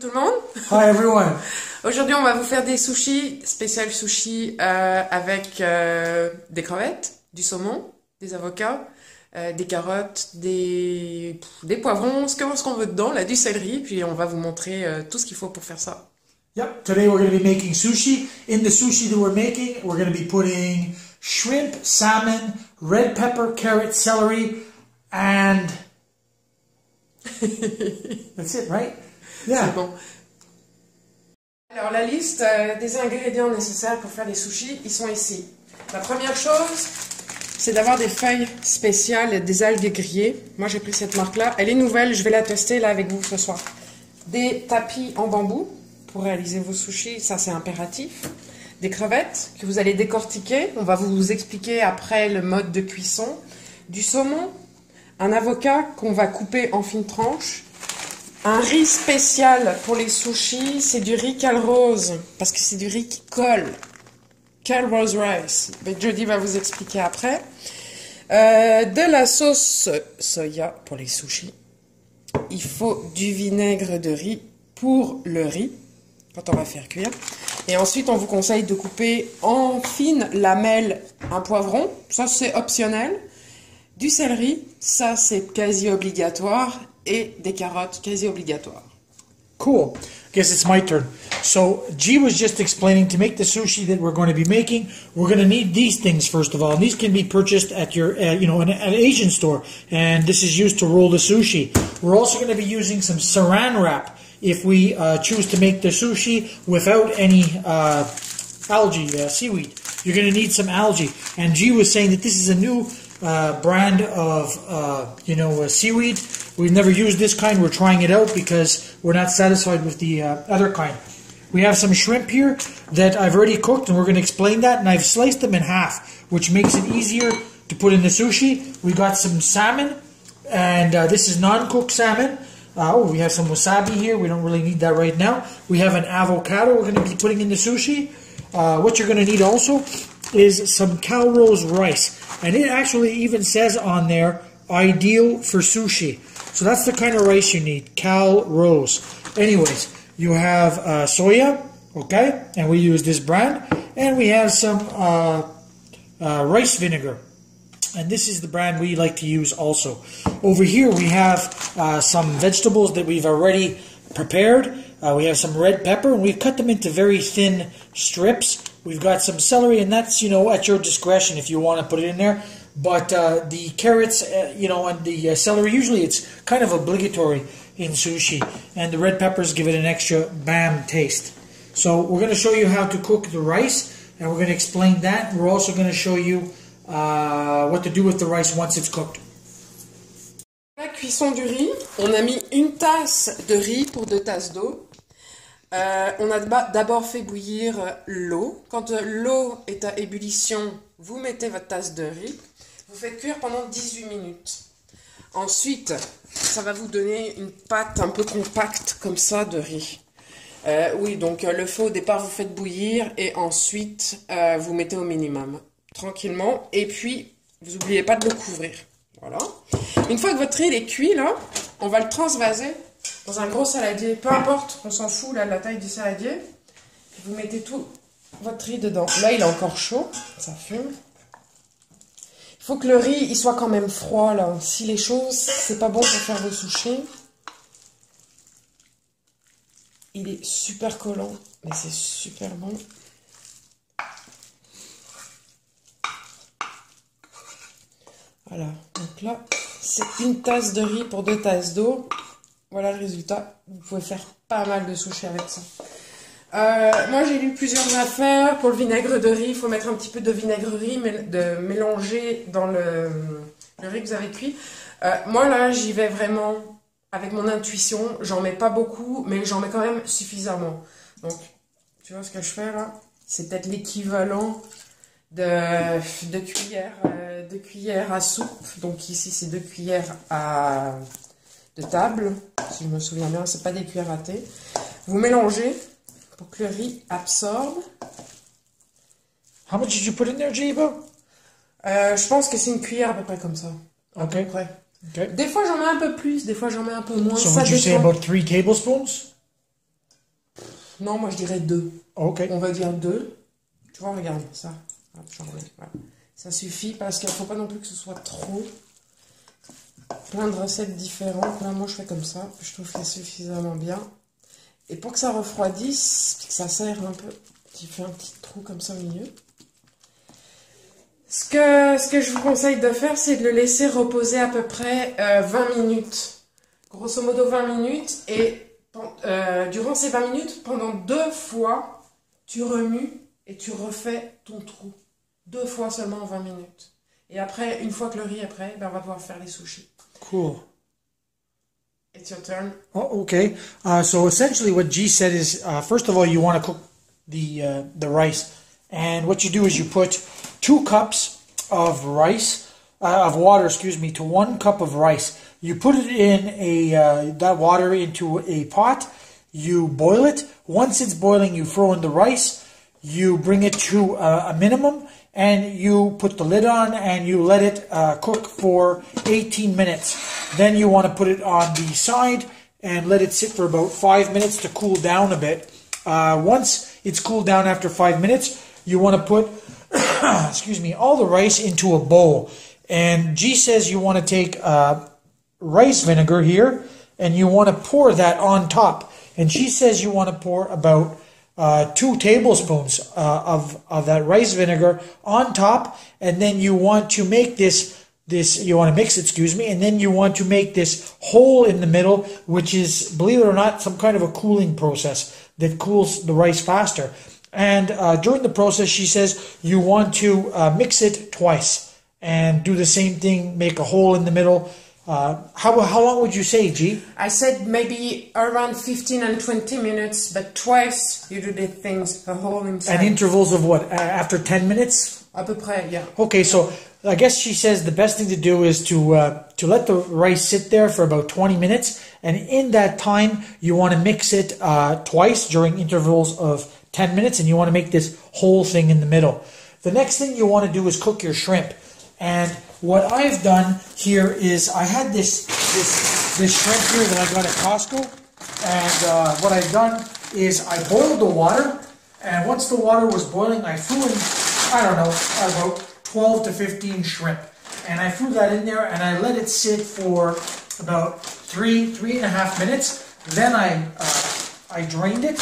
tout le monde. Hi everyone. Aujourd'hui, on va vous faire des sushis, spécial sushi avec des crevettes, du saumon, des avocats, des carottes, des poivrons, ce qu'on veut dedans, là, du céleri. Puis on va vous montrer tout ce qu'il faut pour faire ça. Yep, today we're going to be making sushi. In the sushi that we're making, we're going to be putting shrimp, salmon, red pepper, carrot, celery, and that's it, right? Yeah. C'est bon. Alors la liste des ingrédients nécessaires pour faire des sushis, ils sont ici. La première chose, c'est d'avoir des feuilles spéciales, des algues grillées. Moi j'ai pris cette marque-là, elle est nouvelle, je vais la tester là avec vous ce soir. Des tapis en bambou pour réaliser vos sushis, ça c'est impératif. Des crevettes que vous allez décortiquer, on va vous expliquer après le mode de cuisson. Du saumon, un avocat qu'on va couper en fines tranches. Un riz spécial pour les sushis, c'est du riz Calrose, parce que c'est du riz qui colle. Calrose rice. Mais Jody va vous expliquer après. De la sauce soya pour les sushis. Il faut du vinaigre de riz pour le riz, quand on va faire cuire. Et ensuite, on vous conseille de couper en fines lamelles un poivron. Ça, c'est optionnel. Du céleri, ça, c'est quasi obligatoire. Et des carottes quasi obligatoires. Cool. Guess it's my turn. So G was just explaining to make the sushi that we're going to be making, we're going to need these things first of all. And these can be purchased at your, an Asian store. And this is used to roll the sushi. We're also going to be using some saran wrap if we choose to make the sushi without any algae, seaweed. You're going to need some algae. And G was saying that this is a new brand of, seaweed. We've never used this kind. We're trying it out because we're not satisfied with the other kind. We have some shrimp here that I've already cooked, and we're going to explain that. And I've sliced them in half, which makes it easier to put in the sushi. We got some salmon, and this is non-cooked salmon. We have some wasabi here. We don't really need that right now. We have an avocado we're going to be putting in the sushi. What you're going to need also is some Calrose rice. And it actually even says on there, ideal for sushi. So that's the kind of rice you need, Calrose. Anyways, you have soya, okay? And we use this brand. And we have some rice vinegar. And this is the brand we like to use also. Over here we have some vegetables that we've already prepared. We have some red pepper, and we've cut them into very thin strips. We've got some celery, and that's, at your discretion if you want to put it in there. But the carrots, and the celery, usually it's kind of obligatory in sushi. And the red peppers give it an extra bam taste. So we're going to show you how to cook the rice, and we're going to explain that. We're also going to show you what to do with the rice once it's cooked. La cuisson du riz, on a mis une tasse de riz pour 2 tasses d'eau. On a d'abord fait bouillir l'eau. Quand l'eau est à ébullition, vous mettez votre tasse de riz. Vous faites cuire pendant 18 minutes. Ensuite, ça va vous donner une pâte un peu compacte comme ça de riz. Donc le feu au départ, vous faites bouillir et ensuite vous mettez au minimum, tranquillement. Et puis, vous n'oubliez pas de le couvrir. Voilà. Une fois que votre riz est cuit, là, on va le transvaser dans un gros saladier. Peu importe, on s'en fout là, de la taille du saladier. Vous mettez tout votre riz dedans. Là, il est encore chaud, ça fume. Il faut que le riz il soit quand même froid là. S'il est chaud, c'est pas bon pour faire vos sushis. Il est super collant, mais c'est super bon. Voilà, donc là, c'est une tasse de riz pour 2 tasses d'eau. Voilà le résultat. Vous pouvez faire pas mal de sushis avec ça. Moi, j'ai lu plusieurs affaires. Pour le vinaigre de riz, il faut mettre un petit peu de vinaigre de riz, mélanger dans le riz que vous avez cuit. Moi, là, j'y vais vraiment avec mon intuition. J'en mets pas beaucoup, mais j'en mets quand même suffisamment. Donc, tu vois ce que je fais là? C'est peut-être l'équivalent de cuillères à soupe. Donc ici, c'est 2 cuillères de table. Si je me souviens bien, c'est pas des cuillères à thé. Vous mélangez pour que le riz absorbe. How much did you put in there, Jibo? Je pense que c'est une cuillère à peu près comme ça. À peu près. Okay. Des fois, j'en mets un peu plus, des fois, j'en mets un peu moins. So would you say about 3 tablespoons? Non, moi je dirais 2. Ok. On va dire 2. Tu vois, regarde ça. Hop, voilà. Ça suffit parce qu'il ne faut pas non plus que ce soit trop. Plein de recettes différentes. Là, moi je fais comme ça. Je trouve que c'est suffisamment bien. Et pour que ça refroidisse, que ça serre un peu, tu fais un petit trou comme ça au milieu. Ce que je vous conseille de faire, c'est de le laisser reposer à peu près 20 minutes. Grosso modo 20 minutes. Et durant ces 20 minutes, pendant 2 fois, tu remues et tu refais ton trou. 2 fois seulement en 20 minutes. Et après, une fois que le riz est prêt, ben on va pouvoir faire les sushis. Cool. It's your turn. Oh, okay. So essentially, what G said is, first of all, you want to cook the rice, and what you do is you put 2 cups of rice, of water, excuse me, to 1 cup of rice. You put it in that water into a pot. You boil it. Once it's boiling, you throw in the rice. You bring it to a minimum, and you put the lid on, and you let it cook for 18 minutes. Then you want to put it on the side and let it sit for about 5 minutes to cool down a bit. Once it's cooled down after 5 minutes, you want to put, excuse me, all the rice into a bowl. And G says you want to take rice vinegar here, and you want to pour that on top. And she says you want to pour about 2 tablespoons of that rice vinegar on top, and then you want to make you want to mix it, excuse me, and then you want to make this hole in the middle, which is, believe it or not, some kind of a cooling process that cools the rice faster. And during the process, she says you want to mix it twice and do the same thing, make a hole in the middle. How long would you say, G? I said maybe around 15 and 20 minutes, but twice you do the things, a hole inside. And intervals of what? After 10 minutes? À peu près, yeah. Okay, so I guess she says the best thing to do is to let the rice sit there for about 20 minutes, and in that time you want to mix it twice during intervals of 10 minutes, and you want to make this whole thing in the middle. The next thing you want to do is cook your shrimp, and what I've done here is I had this shrimp here that I got at Costco, and what I've done is I boiled the water, and once the water was boiling, I threw in, I don't know, about 12 to 15 shrimp. And I threw that in there and I let it sit for about 3.5 minutes. Then I drained it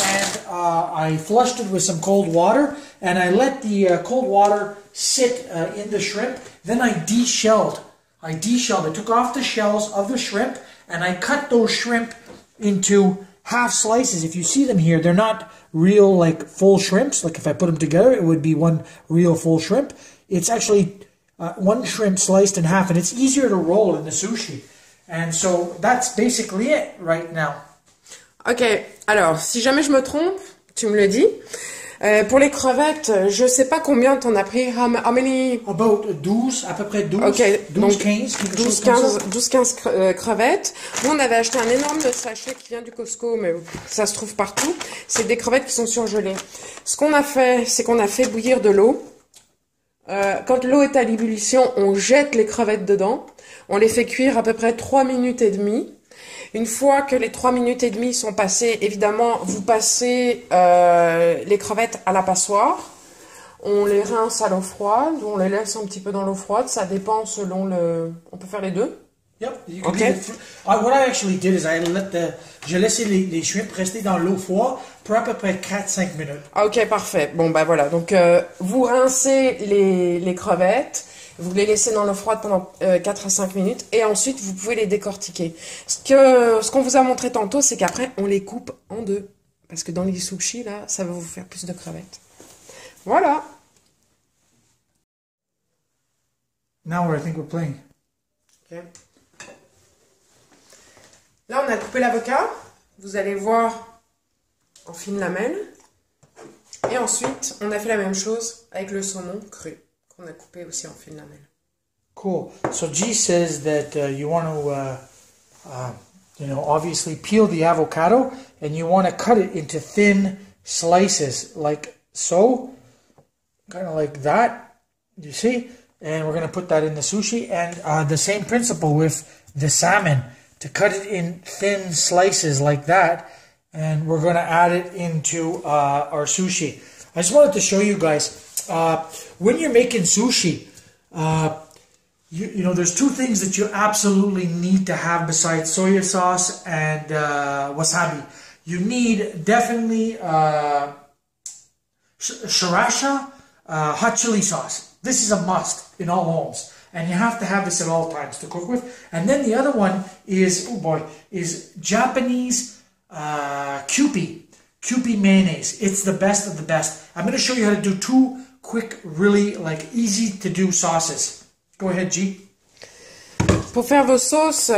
and I flushed it with some cold water, and I let the cold water sit in the shrimp. Then I deshelled. I took off the shells of the shrimp and I cut those shrimp into half slices. If you see them here, they're not real like full shrimps. Like if I put them together, it would be one real full shrimp. It's actually 1 shrimp sliced in half, and it's easier to roll in the sushi. And so that's basically it right now. Ok, alors si jamais je me trompe, tu me le dis. Pour les crevettes, je sais pas combien t'en as pris. How many? About 12, à peu près 12. Ok, 12-15 crevettes. Nous, on avait acheté un énorme sachet qui vient du Costco, mais ça se trouve partout. C'est des crevettes qui sont surgelées. Ce qu'on a fait, c'est qu'on a fait bouillir de l'eau. Quand l'eau est à l'ébullition, on jette les crevettes dedans. On les fait cuire à peu près 3 minutes et demie. Une fois que les 3 minutes et demie sont passées, évidemment, vous passez les crevettes à la passoire. On les rince à l'eau froide, on les laisse un petit peu dans l'eau froide. Ça dépend selon le... On peut faire les deux. Yep. You can leave it. What I actually did is j'ai laissé les shrimp rester dans l'eau froide pour à peu près 4-5 minutes. Ok, parfait. Bon, bah voilà. Donc, vous rincez les crevettes. Vous les laissez dans l'eau froide pendant 4 à 5 minutes et ensuite vous pouvez les décortiquer. Ce qu'on vous a montré tantôt, c'est qu'après on les coupe en 2. Parce que dans les sushis, là, ça va vous faire plus de crevettes. Voilà. Now I think we're playing. Okay. Là, on a coupé l'avocat. Vous allez voir en fine lamelle. Et ensuite, on a fait la même chose avec le saumon cru. On a coupé aussi en fine lamelle. Cool. So G says that you want to, obviously peel the avocado and you want to cut it into thin slices, like so, kind of like that. You see? And we're going to put that in the sushi. And the same principle with the salmon, to cut it in thin slices like that. and we're going to add it into our sushi. I just wanted to show you guys, when you're making sushi, you know, there's two things that you absolutely need to have besides soy sauce and wasabi. You need definitely sriracha, hot chili sauce. This is a must in all homes. And you have to have this at all times to cook with. And then the other one is, oh boy, is Japanese Kewpie mayonnaise. It's the best of the best. I'm going to show you how to do two quick, really like easy to do sauces. Go ahead, G. Pour faire vos sauces,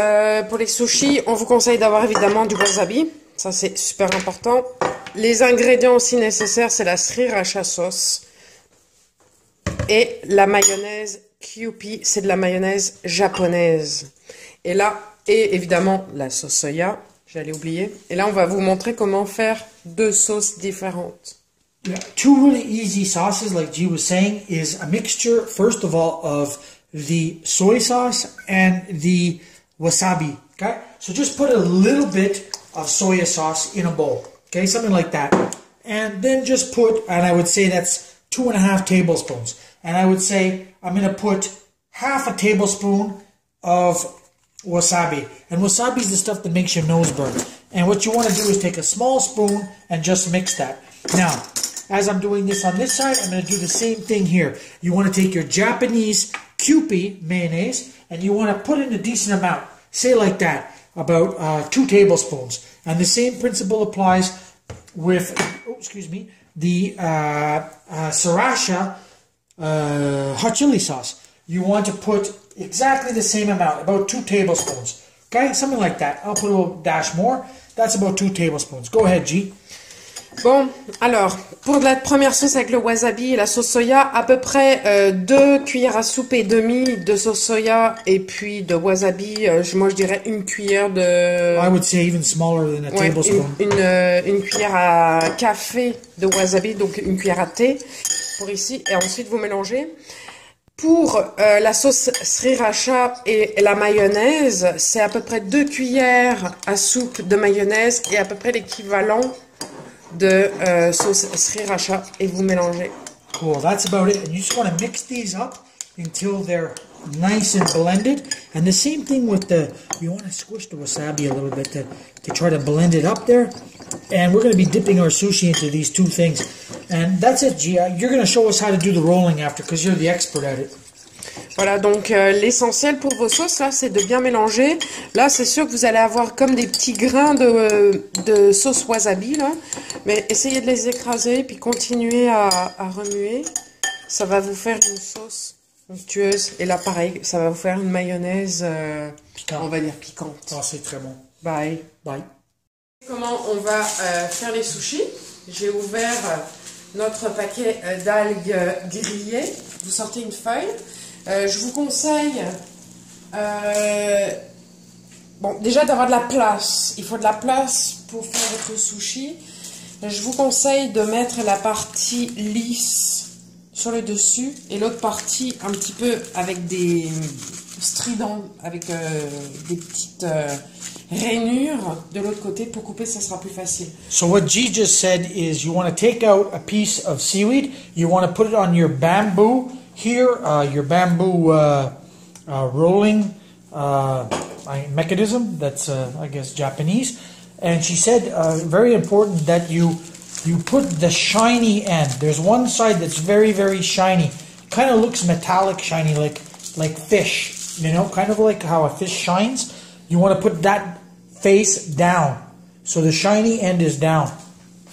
pour les sushis, on vous conseille d'avoir évidemment du wasabi. Ça, c'est super important. Les ingrédients aussi nécessaires, c'est la sriracha sauce et la mayonnaise Kewpie, c'est de la mayonnaise japonaise. Et là, et évidemment, la sauce soya, j'allais oublier. Et là, on va vous montrer comment faire deux sauces différentes. Yeah, two really easy sauces, like G was saying, is a mixture, first of all, of the soy sauce and the wasabi. Okay, so just put a little bit of soy sauce in a bowl. Okay, something like that. And then just put, and I would say that's 2.5 tablespoons. And I would say I'm going to put half a tablespoon of wasabi. And wasabi is the stuff that makes your nose burn. And what you want to do is take a small spoon and just mix that. Now, as I'm doing this on this side, I'm going to do the same thing here. You want to take your Japanese Kewpie mayonnaise and you want to put in a decent amount. Say like that, about 2 tablespoons. And the same principle applies with, the sriracha hot chili sauce. You want to put exactly the same amount, about 2 tablespoons. Okay, something like that. I'll put a little dash more. That's about 2 tablespoons. Go ahead, G. Bon, alors, pour la première sauce avec le wasabi et la sauce soya, à peu près 2 cuillères à soupe et demi de sauce soya et puis de wasabi, moi je dirais une cuillère de... I would say even smaller than a tablespoon. Une cuillère à café de wasabi, donc une cuillère à thé pour ici, et ensuite vous mélangez. Pour la sauce sriracha et la mayonnaise, c'est à peu près 2 cuillères à soupe de mayonnaise et à peu près l'équivalent de sauce sriracha et vous mélangez. Cool, that's about it. And you just want to mix these up until they're nice and blended. And the same thing with you want to squish the wasabi a little bit to try to blend it up there. And we're going to be dipping our sushi into these two things. And that's it, Gia. You're going to show us how to do the rolling after because you're the expert at it. Voilà, donc l'essentiel pour vos sauces, là, c'est de bien mélanger. Là, c'est sûr que vous allez avoir comme des petits grains de sauce wasabi, là. Mais essayez de les écraser, puis continuez à remuer. Ça va vous faire une sauce onctueuse. Et là, pareil, ça va vous faire une mayonnaise, on va dire, piquante. Oh, c'est très bon. Bye. Bye. Comment on va faire les sushis? J'ai ouvert notre paquet d'algues grillées. Vous sortez une feuille. Je vous conseille bon, déjà d'avoir de la place. Il faut de la place pour faire votre sushi. Je vous conseille de mettre la partie lisse sur le dessus et l'autre partie un petit peu avec des stridents, avec des petites rainures de l'autre côté pour couper, ça sera plus facile. So what G just said is you want to take out a piece of seaweed, you want to put it on your bamboo here, your bamboo rolling mechanism, that's I guess Japanese, and she said very important that you put the shiny end. There's one side that's very, very shiny, kind of looks metallic shiny, like fish, you know, kind of like how a fish shines. You want to put that face down, so the shiny end is down.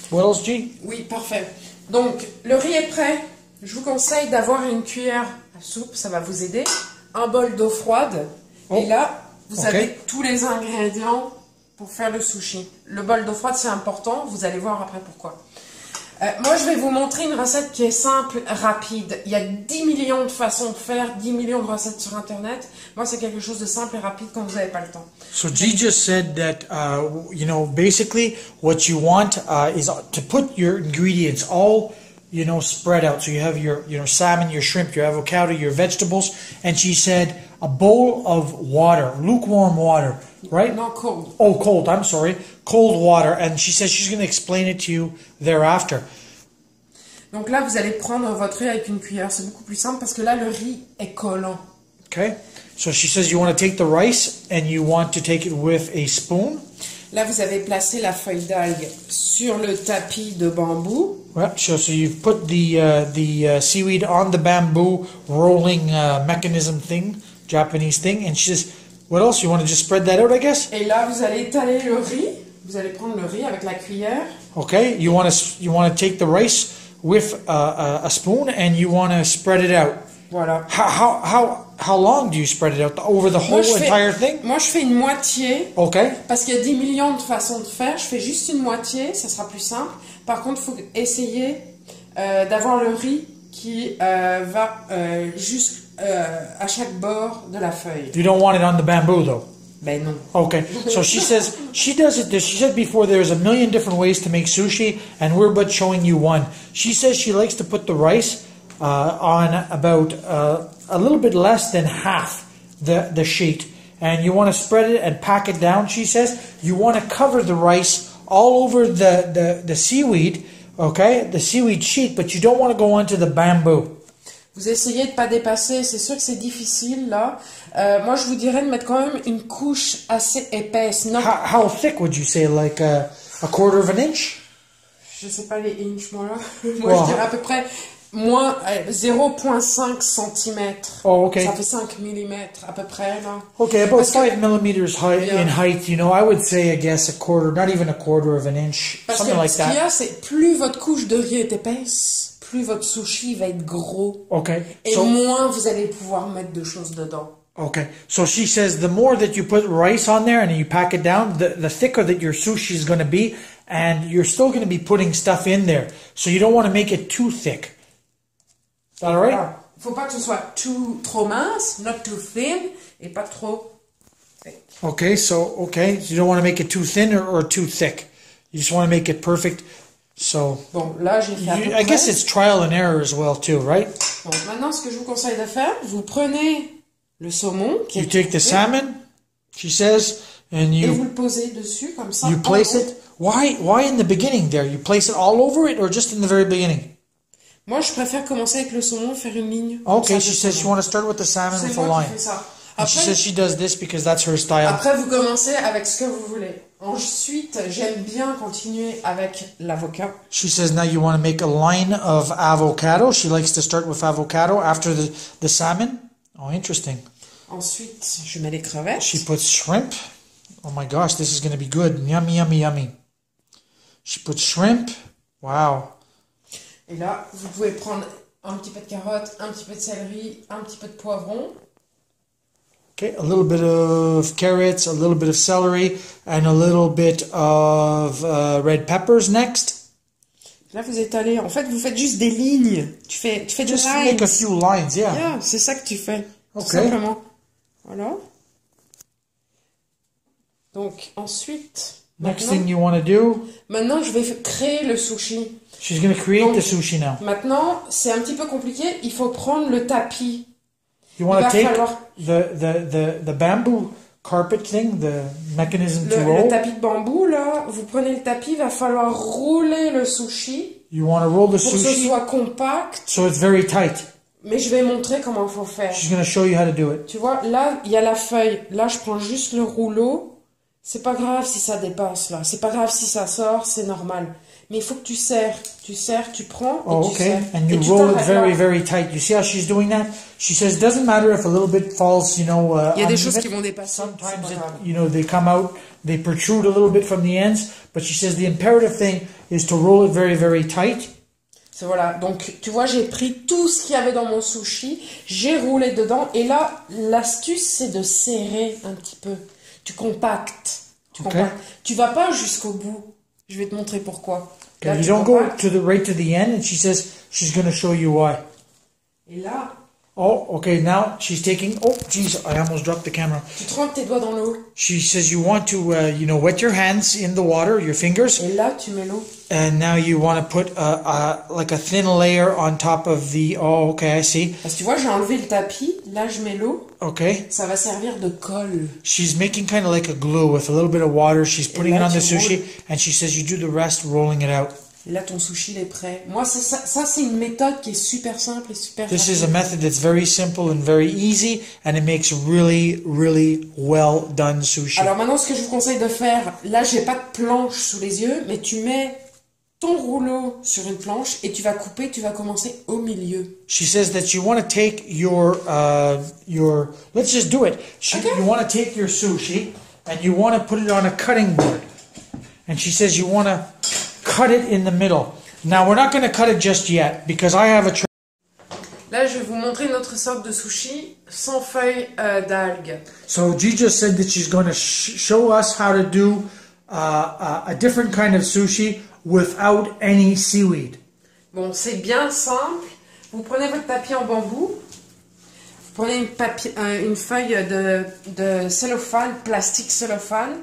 What else, G? Oui, parfait. Donc, le riz est prêt. Je vous conseille d'avoir une cuillère à soupe, ça va vous aider. Un bol d'eau froide. Oh. Et là, vous avez tous les ingrédients pour faire le sushi. Le bol d'eau froide, c'est important. Vous allez voir après pourquoi. Moi, je vais vous montrer une recette qui est simple, rapide. Il y a 10 millions de façons de faire, 10 millions de recettes sur Internet. Moi, c'est quelque chose de simple et rapide quand vous n'avez pas le temps. So G just said that, you know, basically what you want is to put your ingredients all, spread out. So you have your, salmon, your shrimp, your avocado, your vegetables. And she said a bowl of water, lukewarm water, right? Non, cold. Oh, cold, I'm sorry. Cold water. And she says she's going to explain it to you thereafter. Donc là, vous allez prendre votre riz avec une cuillère. C'est beaucoup plus simple parce que là, le riz est collant. Okay. So she says you want to take the rice and you want to take it with a spoon. Là, vous avez placé la feuille d'algue sur le tapis de bambou. Right. So you've put the seaweed on the bamboo rolling mechanism thing, Japanese thing. And she says, what else? You want to just spread that out, I guess? Et là, vous allez étaler le riz. Vous allez prendre le riz avec la cuillère. Okay. You want to take the rice with a spoon and you want to spread it out. Voilà. How long do you spread it out? Over the whole entire thing? Moi, je fais une moitié. Okay. Parce qu'il y a 10 millions de façons de faire. Je fais juste une moitié, ça sera plus simple. Par contre, il faut essayer d'avoir le riz qui va à chaque bord de la feuille. You don't want it on the bamboo, though? Ben non. Okay, so she says, she does it, she said before there's a million different ways to make sushi, and we're but showing you one. She says she likes to put the rice on about a little bit less than half the sheet. And you want to spread it and pack it down, she says. You want to cover the rice all over the seaweed, okay, the seaweed sheet, but you don't want to go onto the bamboo. Vous essayez de ne pas dépasser, c'est sûr que c'est difficile là. Moi je vous dirais de mettre quand même une couche assez épaisse. How thick would you say, like a quarter of an inch? Je sais pas les inches moi là. Moi je dirais à peu près moins 0,5 cm. Oh, okay. Ça fait 5 mm à peu près là. Okay, about 5 millimeters in height, I would say, I guess, not even a quarter of an inch, something like that. Parce que ce qu'il y a, c'est plus votre couche de riz est épaisse, plus votre sushi va être gros. Okay. Et moins vous allez pouvoir mettre de choses dedans. Okay. So she says the more that you put rice on there and you pack it down, the thicker that your sushi is going to be, and you're still going to be putting stuff in there. So you don't want to make it too thick. Is that all right? Voilà. Faut pas que ce soit trop mince, not too thin, et pas trop thick. Okay, so you don't want to make it too thin or too thick. You just want to make it perfect. So bon, là j'ai fait à peu I guess près. it's trial and error as well too, right? Bon, maintenant ce que je vous conseille de faire, vous prenez le saumon qui you take the salmon, she says, and et vous le posez dessus comme ça. You place it. Why in the beginning there? You place it all over it or just in the very beginning? Moi, je préfère commencer avec le saumon, faire une ligne. Okay, she says you want to start with the salmon with a line. C'est moi qui fais ça. And she says she does this because that's her style. Après, vous commencez avec ce que vous voulez. Ensuite, j'aime bien continuer avec l'avocat. She says now you want to make a line of avocado. She likes to start with avocado after the salmon. Oh, interesting. Ensuite, je mets les crevettes. She puts shrimp. Oh my gosh, this is going to be good. Yummy, yummy, yummy. She puts shrimp. Wow. Et là, vous pouvez prendre un petit peu de carotte, un petit peu de céleri, un petit peu de poivron. Okay, a little bit of carrots, a little bit of celery, and a little bit of red peppers next. Là, vous étalez. En fait, vous faites juste des lignes. Tu fais des Just lines. make a few lines, yeah. Yeah, c'est ça que tu fais. Okay. Tout simplement. Voilà. Donc, ensuite... Next thing you want to do? Maintenant, je vais créer le sushi. She's going to create the sushi now. Maintenant, c'est un petit peu compliqué. Il faut prendre le tapis. You want to take the bamboo carpet thing, the mechanism to roll? Le tapis de bambou, là, vous prenez le tapis, il va falloir rouler le sushi. You want to roll the pour que ce sushi? soit compact. So it's very tight. Mais je vais montrer comment il faut faire. She's going to show you how to do it. Tu vois, là, il y a la feuille. Là, je prends juste le rouleau. C'est pas grave si ça dépasse, là. C'est pas grave si ça sort, c'est normal. Mais il faut que tu serres. Tu serres, tu prends, et tu serres. And you roll it very, very tight. You see how she's doing that? She says, doesn't matter if a little bit falls, il y a des choses qui vont dépasser. Sometimes, they come out, they protrude a little bit from the ends. But she says the imperative thing is to roll it very, very tight. C'est voilà. Donc, tu vois, j'ai pris tout ce qu'il y avait dans mon sushi. J'ai roulé dedans. Et là, l'astuce, c'est de serrer un petit peu. Tu compactes. Tu vas pas jusqu'au bout. Je vais te montrer pourquoi. Okay, là, you don't go right to the end, and she says she's going to show you why. Et là, Oh, okay, now she's taking, oh, geez, I almost dropped the camera. Tu trempes tes doigts dans l'eau. She says you want to, wet your hands in the water, your fingers. Et là, tu mets l'eau. And now you want to put like a thin layer on top of the, oh, okay, I see. Parce que tu vois, j'ai enlevé le tapis. Là, je mets l'eau. Okay. Ça va servir de colle. She's making kind of like a glue with a little bit of water. She's putting it on the sushi. And she says you do the rest rolling it out. Et là, ton sushi, il est prêt. Moi, ça c'est une méthode qui est super simple et super This is a method that's very simple and very easy, and it makes really, really well done sushi. Alors maintenant, ce que je vous conseille de faire, là, j'ai pas de planche sous les yeux, mais tu mets ton rouleau sur une planche et tu vas couper, tu vas commencer au milieu. She says that you want to take your, let's just do it. You want to take your sushi and you want to put it on a cutting board. And she says you want to cut it in the middle. Now, we're not going to cut it just yet because I have a tray. Là, je vais vous montrer notre sorte de sushi sans feuilles d'algues. So G just said that she's going to show us how to do a different kind of sushi without any seaweed. Bon, c'est bien simple. Vous prenez votre papier en bambou. Vous prenez une feuille de cellophane, plastique cellophane,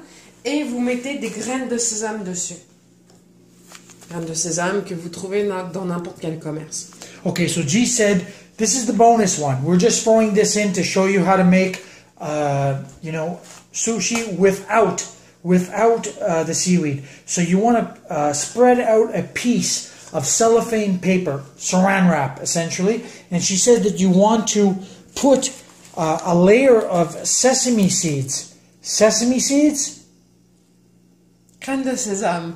et vous mettez des graines de sésame dessus. Graines de sésame que vous trouvez dans n'importe quel commerce. Okay, so G said this is the bonus one. We're just throwing this in to show you how to make, sushi without the seaweed. So you want to spread out a piece of cellophane paper, saran wrap essentially, and she said that you want to put a layer of sesame seeds. Sesame seeds? Graines de sésame.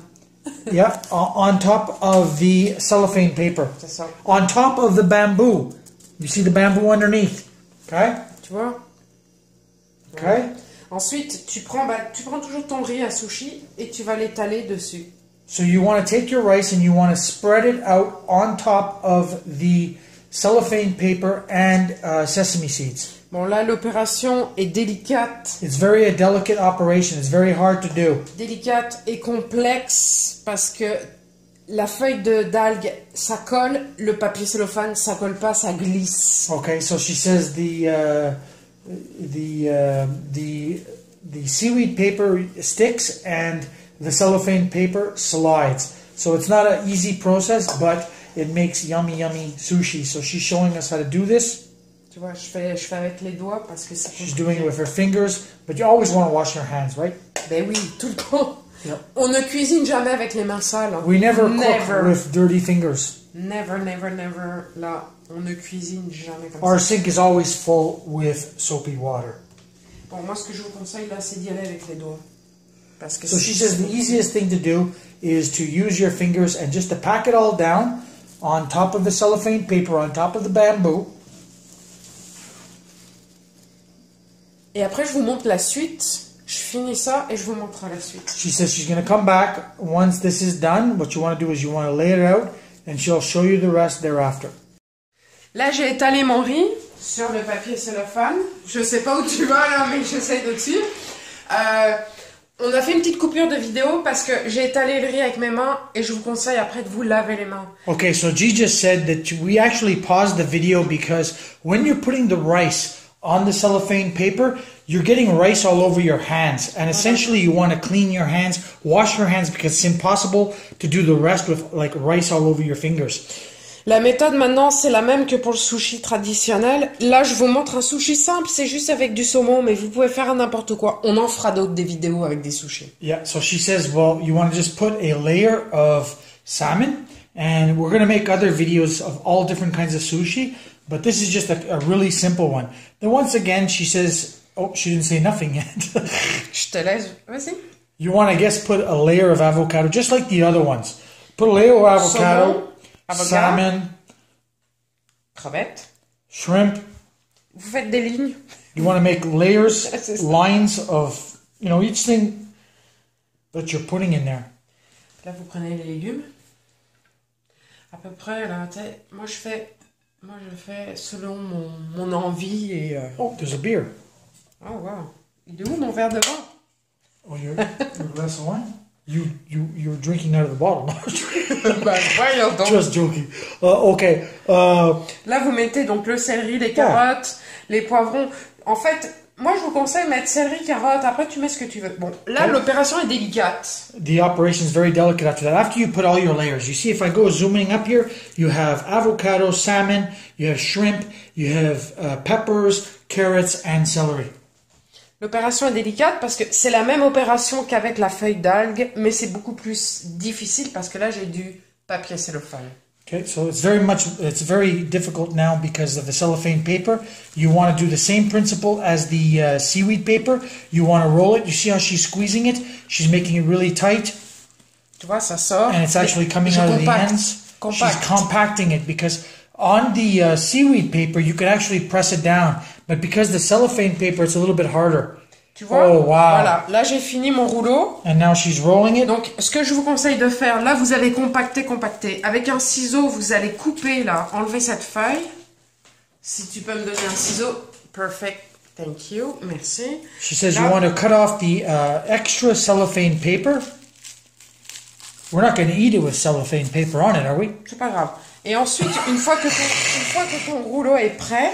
Yeah, on top of the cellophane paper. On top of the bamboo. You see the bamboo underneath. Okay? Tu vois? Okay? Ensuite, tu prends toujours ton riz à sushi et tu vas l'étaler dessus. So you want to take your rice and you want to spread it out on top of the cellophane paper and sesame seeds. Bon, là, l'opération est délicate. It's a delicate operation. It's very hard to do. Délicate et complexe parce que la feuille d'algue, ça colle. Le papier cellophane, ça colle pas, ça glisse. Okay, so she says the seaweed paper sticks and the cellophane paper slides. So it's not an easy process, but it makes yummy, yummy sushi. So she's showing us how to do this. Tu vois, je fais avec les doigts parce que c'est She's doing it with her fingers, but you always want to wash your hands, right? Ben oui, tout le temps. Yep. On ne cuisine jamais avec les mains sales. We never cook with dirty fingers. Never, never, never. Là, on ne cuisine jamais comme Our ça. sink is always full with soapy water. Bon, moi, ce que je vous conseille, là, c'est d'y aller avec les doigts. Parce que so she says the easiest thing to do is to use your fingers and just to pack it all down on top of the cellophane paper, on top of the bamboo. Et après, je vous montre la suite. Je finis ça et je vous montre la suite. She says she's going to come back once this is done. What you want to do is you want to lay it out and she'll show you the rest thereafter. Là, j'ai étalé mon riz sur le papier cellophane. Je sais pas où tu vas là, mais j'essaye de suivre. On a fait une petite coupure de vidéo parce que j'ai étalé le riz avec mes mains et je vous conseille après de vous laver les mains. Okay, so G just said that we actually paused the video because when you're putting the rice on the cellophane paper, you're getting rice all over your hands. And essentially you want to clean your hands, wash your hands because it's impossible to do the rest with like rice all over your fingers. La méthode maintenant, c'est la même que pour le sushi traditionnel. Là, je vous montre un sushi simple, c'est juste avec du saumon, mais vous pouvez faire n'importe quoi. On en fera d'autres des vidéos avec des sushis. Yeah, so she says, well, you want to just put a layer of salmon, and we're going to make other videos of all different kinds of sushi, but this is just a really simple one. Then once again, she says, oh, she didn't say nothing yet. Je te laisse, vas-y. You want to, I guess, put a layer of avocado, just like the other ones. Put a layer of avocado. Salmon, crevettes, shrimp. Vous faites des lignes. You want to make layers, lines of, each thing that you're putting in there. Là, vous prenez les légumes. À peu près, là, moi je fais selon mon envie et. Oh, there's a beer. Oh wow. Il est où mon verre de vin? Oh, your glass of wine? You're drinking out of the bottle. Bah, voyons donc. Just joking. Okay. Là, vous mettez donc le céleri, les carottes, les poivrons. En fait, moi, je vous conseille de mettre céleri, carottes. Après, tu mets ce que tu veux. Bon, là, l'opération est délicate. The operation is very delicate after that. After you put all your layers, you see if I go zooming up here, you have avocado, salmon, you have shrimp, you have peppers, carrots, and celery. L'opération est délicate parce que c'est la même opération qu'avec la feuille d'algue, mais c'est beaucoup plus difficile parce que là, j'ai du papier cellophane. Okay, so it's very difficult now because of the cellophane paper. You want to do the same principle as the seaweed paper. You want to roll it. You see how she's squeezing it? She's making it really tight. Tu vois, ça sort. And it's actually coming out of the ends. She's compacting it because on the seaweed paper, you could actually press it down. But because the cellophane paper, it's a little bit harder. Tu vois? Oh, wow. Voilà, là j'ai fini mon rouleau. And now she's rolling it. Donc, ce que je vous conseille de faire, là vous allez compacter. Avec un ciseau, vous allez couper là, enlever cette feuille. Si tu peux me donner un ciseau, perfect, thank you, merci. She says là, you want to cut off the extra cellophane paper. We're not going to eat it with cellophane paper on it, are we? C'est pas grave. Et ensuite, une fois que ton rouleau est prêt,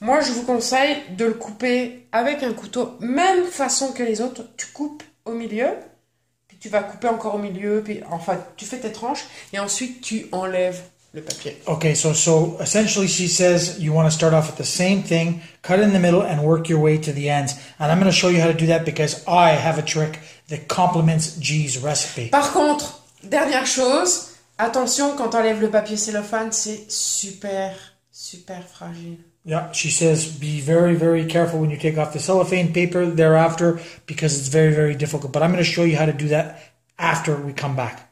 moi je vous conseille de le couper avec un couteau, même façon que les autres. Tu coupes au milieu, puis tu vas couper encore au milieu, puis enfin tu fais tes tranches, et ensuite tu enlèves le papier. Okay, so essentially she says you want to start off with the same thing, cut in the middle, and work your way to the ends. And I'm going to show you how to do that because I have a trick that complements G's recipe. Par contre, dernière chose, attention quand tu enlèves le papier cellophane, c'est super fragile. Yeah, she says be very, very careful when you take off the cellophane paper thereafter because it's very, very difficult. But I'm going to show you how to do that after we come back.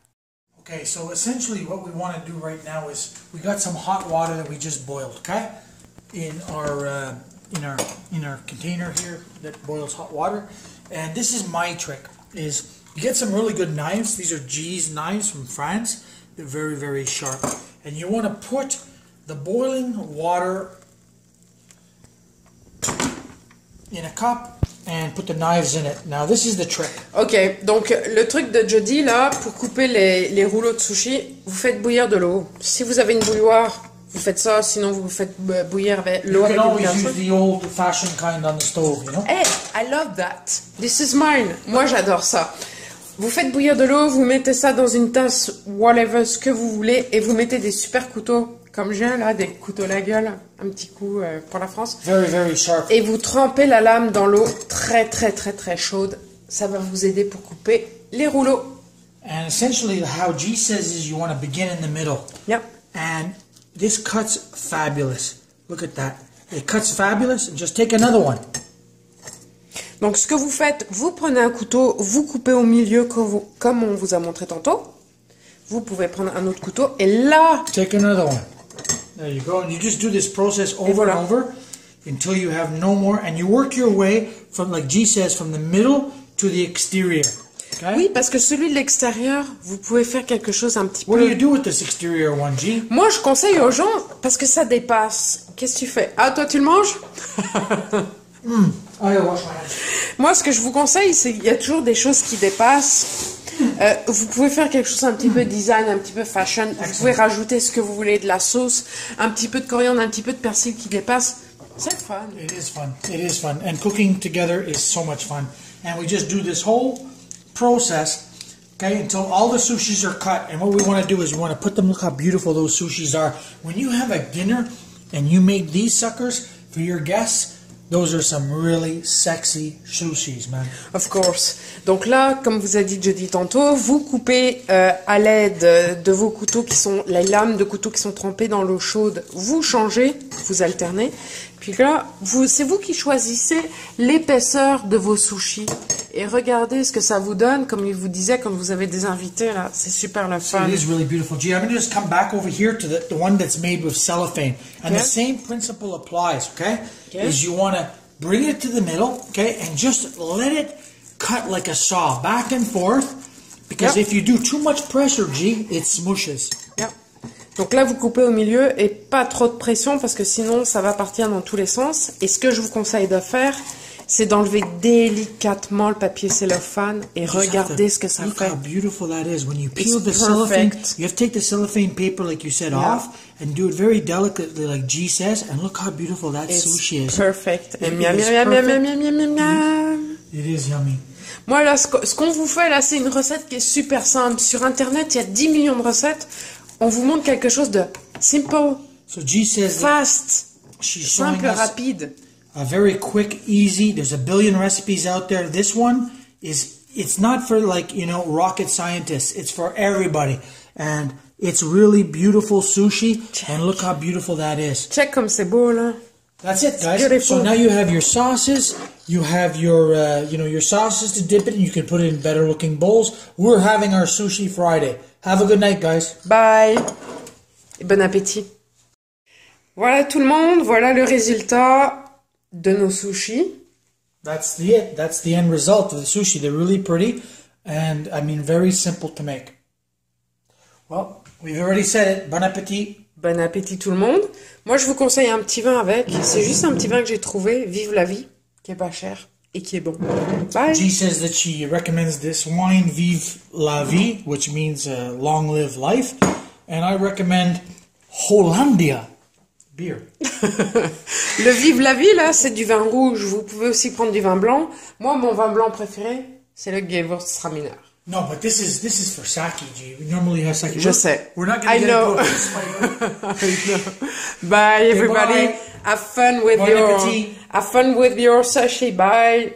Okay, so essentially what we want to do right now is we got some hot water that we just boiled, okay? In our container here that boils hot water. And this is my trick, is you get some really good knives. These are G's knives from France. They're very, very sharp. And you want to put the boiling water in a cup and put the knives in it. Now this is the trick. Ok, donc le truc de Jody là, pour couper les rouleaux de sushi, vous faites bouillir de l'eau. Si vous avez une bouilloire, vous faites ça, sinon vous faites bouillir avec l'eau. You can always use the old-fashioned kind on the stove, you know? Hey, I love that. This is mine. Moi j'adore ça. Vous faites bouillir de l'eau, vous mettez ça dans une tasse, whatever, ce que vous voulez, et vous mettez des super couteaux, comme j'ai là, des couteaux la gueule, un petit coup pour la France. Very, very sharp. Et vous trempez la lame dans l'eau très chaude. Ça va vous aider pour couper les rouleaux. And essentially how G says is you want to begin in the middle. Yeah. And this cuts fabulous. Look at that. It cuts fabulous. And just take another one. Donc ce que vous faites, vous prenez un couteau, vous coupez au milieu comme on vous a montré tantôt. Vous pouvez prendre un autre couteau et là... Take another one. There you go. And you just do this process over and over until you have no more. And you work your way from, like G says, from the middle to the exterior. Okay? Oui, parce que celui de l'extérieur, vous pouvez faire quelque chose un petit peu... What do you do with this exterior one, G? Moi, je conseille aux gens, parce que ça dépasse. Qu'est-ce que tu fais? Ah, toi, tu le manges? I wash my hands. Moi, ce que je vous conseille, c'est qu'il y a toujours des choses qui dépassent. Vous pouvez faire quelque chose un petit peu design, un petit peu fashion. Vous pouvez rajouter ce que vous voulez, de la sauce, un petit peu de coriandre, un petit peu de persil qui dépasse. C'est fun. It is fun. It is fun. And cooking together is so much fun. And we just do this whole process, okay, until all the sushis are cut. And what we want to do is we want to put them, look how beautiful those sushis are. When you have a dinner and you make these suckers for your guests, those are some really sexy sushis, man. Of course. Donc là, comme vous a dit Jody tantôt, vous coupez à l'aide de vos couteaux qui sont, les lames de couteaux qui sont trempées dans l'eau chaude, vous changez, vous alternez. Puis là, c'est vous qui choisissez l'épaisseur de vos sushis. Et regardez ce que ça vous donne, comme il vous disait, quand vous avez des invités, là, c'est super le fun. It is really beautiful. Gee, I'm going to just come back over here to the one that's made with cellophane. And the same principle applies, okay? Is you want to bring it to the middle, okay, and just let it cut like a saw, back and forth. Because if you do too much pressure, G, it smooshes. Yep. Donc là, vous coupez au milieu et pas trop de pression parce que sinon, ça va partir dans tous les sens. Et ce que je vous conseille de faire, c'est d'enlever délicatement le papier cellophane et regardez ce que ça look fait. how beautiful that is. When you peel It's the cellophane, perfect. you have to take the cellophane paper, like you said, Yeah. off and do it very delicately, like G says. And look how beautiful that It's sushi is. perfect. It Miam, is miam, miam, miam, perfect. miam, miam, miam, miam. It is yummy. Moi, là, ce qu'on vous fait, là, c'est une recette qui est super simple. Sur Internet, il y a 10 millions de recettes. On vous montre quelque chose de simple, So G says that fast, she's showing simple, us rapide. a very quick, easy. There's a billion recipes out there. This one it's not for like, rocket scientists. It's for everybody. And it's really beautiful sushi. And look how beautiful that is. Check comme c'est beau, là. That's it, guys. beautiful. So now you have your sauces. You have your, your sauces to dip it, and you can put it in better looking bowls. We're having our Sushi Friday. Have a good night, guys. Bye. Et bon appétit. Voilà tout le monde. Voilà le résultat de nos sushis. That's it. That's the end result of the sushi. They're really pretty, and I mean very simple to make. Well, we've already said it. Bon appétit. Bon appétit tout le monde. Moi, je vous conseille un petit vin avec. C'est juste un petit vin que j'ai trouvé. Vive la vie, qui est pas cher et qui est bon. Bye. G says that she recommends this wine, Vive la Vie, which means long live life, and I recommend Hollandia beer. Le Vive la vie, là, c'est du vin rouge. Vous pouvez aussi prendre du vin blanc. Moi, mon vin blanc préféré, c'est le Gewürztraminer. No, but this is for sake, G. We normally have sake. Je sais. We're not going I to get know. into a fist fight. Bye, everybody. bye. Have fun with Bon your appétit. have fun with your sushi. Bye.